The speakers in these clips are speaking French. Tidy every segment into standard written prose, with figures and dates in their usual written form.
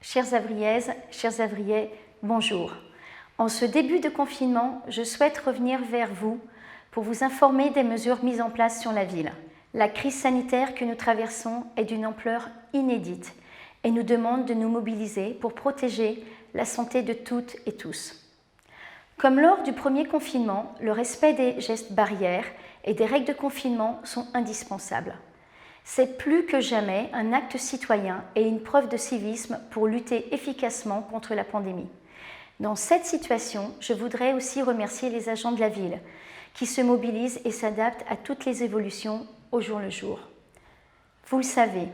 Chères Havriaises, chers Havriais, bonjour. En ce début de confinement, je souhaite revenir vers vous pour vous informer des mesures mises en place sur la ville. La crise sanitaire que nous traversons est d'une ampleur inédite et nous demande de nous mobiliser pour protéger la santé de toutes et tous. Comme lors du premier confinement, le respect des gestes barrières et des règles de confinement sont indispensables. C'est plus que jamais un acte citoyen et une preuve de civisme pour lutter efficacement contre la pandémie. Dans cette situation, je voudrais aussi remercier les agents de la ville qui se mobilisent et s'adaptent à toutes les évolutions au jour le jour. Vous le savez,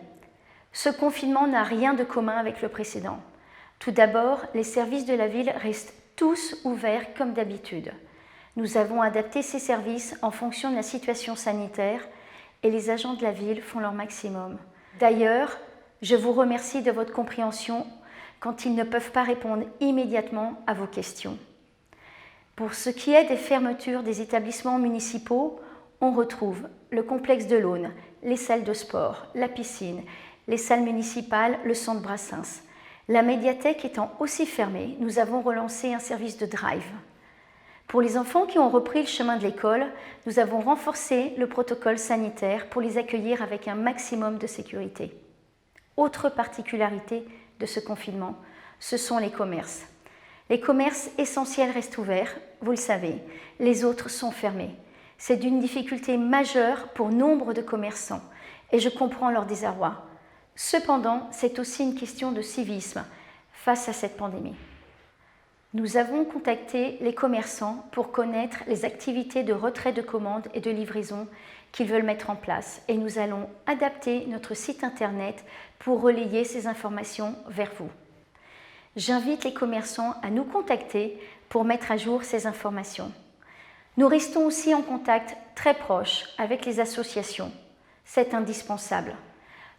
ce confinement n'a rien de commun avec le précédent. Tout d'abord, les services de la ville restent tous ouverts comme d'habitude. Nous avons adapté ces services en fonction de la situation sanitaire et les agents de la ville font leur maximum. D'ailleurs, je vous remercie de votre compréhension quand ils ne peuvent pas répondre immédiatement à vos questions. Pour ce qui est des fermetures des établissements municipaux, on retrouve le complexe de l'Aune, les salles de sport, la piscine, les salles municipales, le centre Brassens. La médiathèque étant aussi fermée, nous avons relancé un service de drive. Pour les enfants qui ont repris le chemin de l'école, nous avons renforcé le protocole sanitaire pour les accueillir avec un maximum de sécurité. Autre particularité de ce confinement, ce sont les commerces. Les commerces essentiels restent ouverts, vous le savez, les autres sont fermés. C'est d'une difficulté majeure pour nombre de commerçants et je comprends leur désarroi. Cependant, c'est aussi une question de civisme face à cette pandémie. Nous avons contacté les commerçants pour connaître les activités de retrait de commandes et de livraison qu'ils veulent mettre en place et nous allons adapter notre site internet pour relayer ces informations vers vous. J'invite les commerçants à nous contacter pour mettre à jour ces informations. Nous restons aussi en contact très proche avec les associations. C'est indispensable.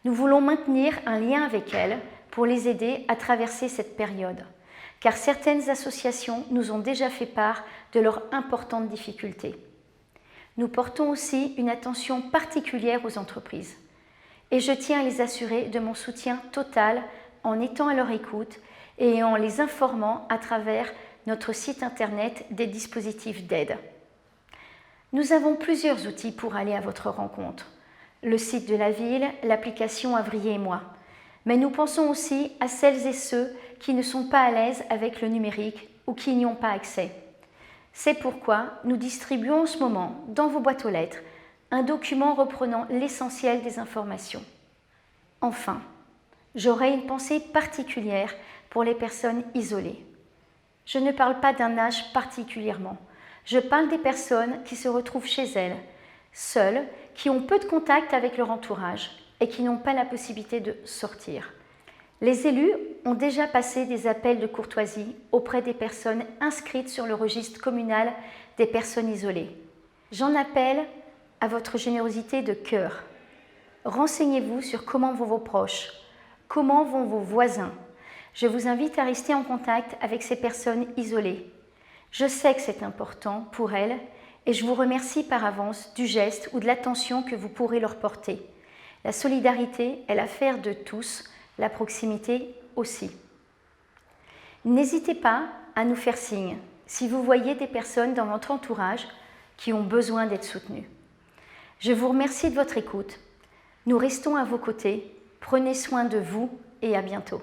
Nous voulons maintenir un lien avec elles pour les aider à traverser cette période, car certaines associations nous ont déjà fait part de leurs importantes difficultés. Nous portons aussi une attention particulière aux entreprises et je tiens à les assurer de mon soutien total en étant à leur écoute et en les informant à travers notre site internet des dispositifs d'aide. Nous avons plusieurs outils pour aller à votre rencontre. Le site de la ville, l'application Havrier et moi. Mais nous pensons aussi à celles et ceux qui ne sont pas à l'aise avec le numérique ou qui n'y ont pas accès. C'est pourquoi nous distribuons en ce moment, dans vos boîtes aux lettres, un document reprenant l'essentiel des informations. Enfin, j'aurai une pensée particulière pour les personnes isolées. Je ne parle pas d'un âge particulièrement. Je parle des personnes qui se retrouvent chez elles, seules, qui ont peu de contact avec leur entourage et qui n'ont pas la possibilité de sortir. Les élus ont déjà passé des appels de courtoisie auprès des personnes inscrites sur le registre communal des personnes isolées. J'en appelle à votre générosité de cœur. Renseignez-vous sur comment vont vos proches, comment vont vos voisins. Je vous invite à rester en contact avec ces personnes isolées. Je sais que c'est important pour elles et je vous remercie par avance du geste ou de l'attention que vous pourrez leur porter. La solidarité est l'affaire de tous, la proximité aussi. N'hésitez pas à nous faire signe si vous voyez des personnes dans votre entourage qui ont besoin d'être soutenues. Je vous remercie de votre écoute. Nous restons à vos côtés. Prenez soin de vous et à bientôt.